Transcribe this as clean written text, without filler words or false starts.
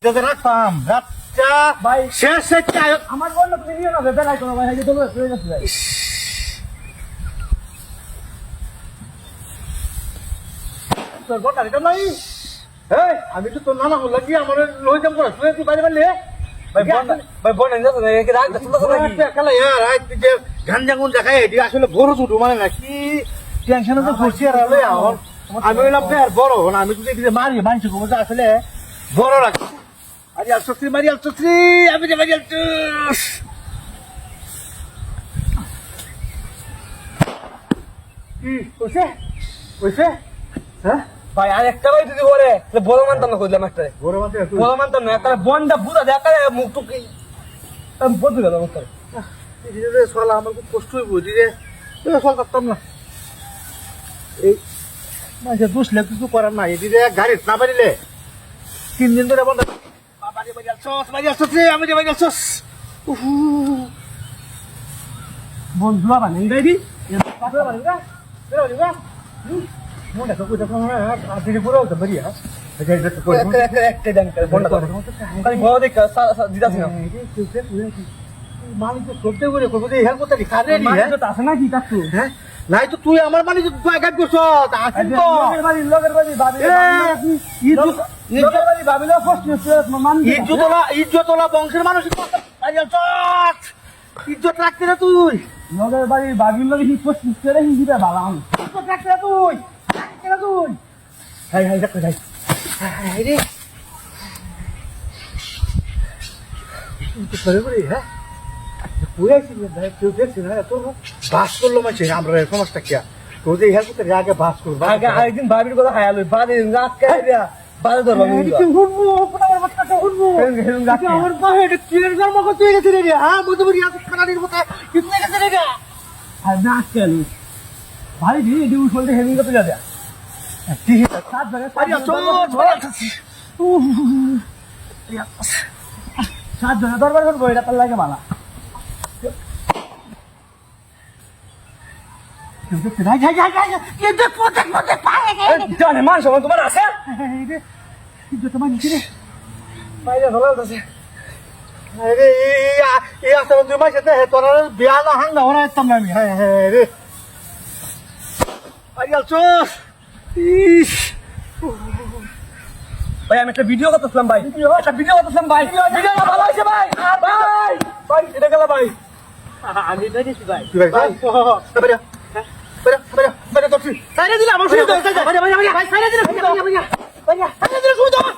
যদি রাখতাম রাতটা ভাই শেষ আমার বল না তুমি নিও না বেলাই করো ভাই এই যে তোমরা চলে যাচ্ছে ভাই তোর বড় এটা নাই এই আমি তো তোর নানা বললাম কি আমার লই যাম করে তুই বাইরে বাইরে ভাই বোন যাচ্ছে না কি রাগ তুলছো নাকি খেলা ইয়ার আই যে গান জাগুন দেখাই এটি আসলে বড় ছোট মানে না কি টেনশনে তো পড়ছি আর আলে এখন আমি হইলাম আর বড় না আমি যদি এদিকে মারি মানছি কো আসলে বড় লাগে আরে আলসত্রি মারি আলসত্রি আমি যে মারি আলসুস কি কইছে কইছে হ্যাঁ ভাই আর একটা ভাই যদি বলে বড় মানতাম না কইলাম একটা বড় মানতে বড় মানতাম না একটা বন্ডা বুড়া দেখা মুখ টুকি আমি বদলে গেলাম একটা ধীরে চলা আমার খুব কষ্ট হইব ধীরে চল পারতাম না এই মাঝে দুসলে কিছু করার নাই এদিকে গাড়ি না বাড়িলে 3 দিন ধরে বন্ধ বাড়ি বাড়ি আসছস রে আমি বাড়ি আসছস বন্ধুরা বানাই গাইবি মনে তো কইতা কোন আর দিনে পুরো তো বড়িয়া একটা দেন বন্ডা করে খালি বড় দেখ দিদাছি না মালিক তো করতে করে করবো হেল্প করতে কারে নি মালিক তো আছে নাকি কাকু হ্যাঁ নাই তো তুই আমার মালিক গাইড করছ আসিন তো লগের বাড়ি ভাবি লগের বাড়ি ভাবিলো ফার্স্ট মান ইজ্জতলা বংশের মানুষ ইজ্জত রাখতে না তুই লগের বাড়ি ভাবির লগে হি ফার্স্ট করে হি দিবে বালাম ইজ্জত রাখতে না তুই রাখতে না তুই হাই হাই রাখ হাই হাই রে করে করে হ্যাঁ পুরাইছি ভাই কেউ দেখছি না তোর বাস করলো মাঝে আমরা সমাজটা কি তোর যে হেল্প করতে আগে বাস করবো আগে আরেকদিন ভাবির কথা খায়ালো বাদে রাত কে দিয়া বাদে ধর ভাবি আমার বাহে এটা কিরের জন্ম করতে গেছে রে হ্যাঁ বুঝতে পারি এত খানারির মতো কিছু গেছে রে আর নাচ কেন ভাই দি এডি উঠতে হেভিং করতে যা দেয়া ঠিক আছে সাত জায়গায় সাত জায়গায় দরবার করবো এটা তার লাগে মালা জানে মান সমান তোমার আছে বাইরে ভালো আছে রে এই আসলে তুই মাসে তোর বিয়া না হাং না ওরা একদম আমি হ্যাঁ হ্যাঁ রে আইয়াল চোস ইস ভাই আমি একটা ভিডিও করতেছিলাম ভাই একটা ভিডিও করতেছিলাম ভাই ভিডিও ভালো হয়েছে ভাই ভাই ভাই এটা গেল ভাই আমি দেখেছি ভাই ভাই ভাই বেটা তো তুই সাইরে দিলে আমার শুরু ভাই সাইরে দিলে শুরু দাও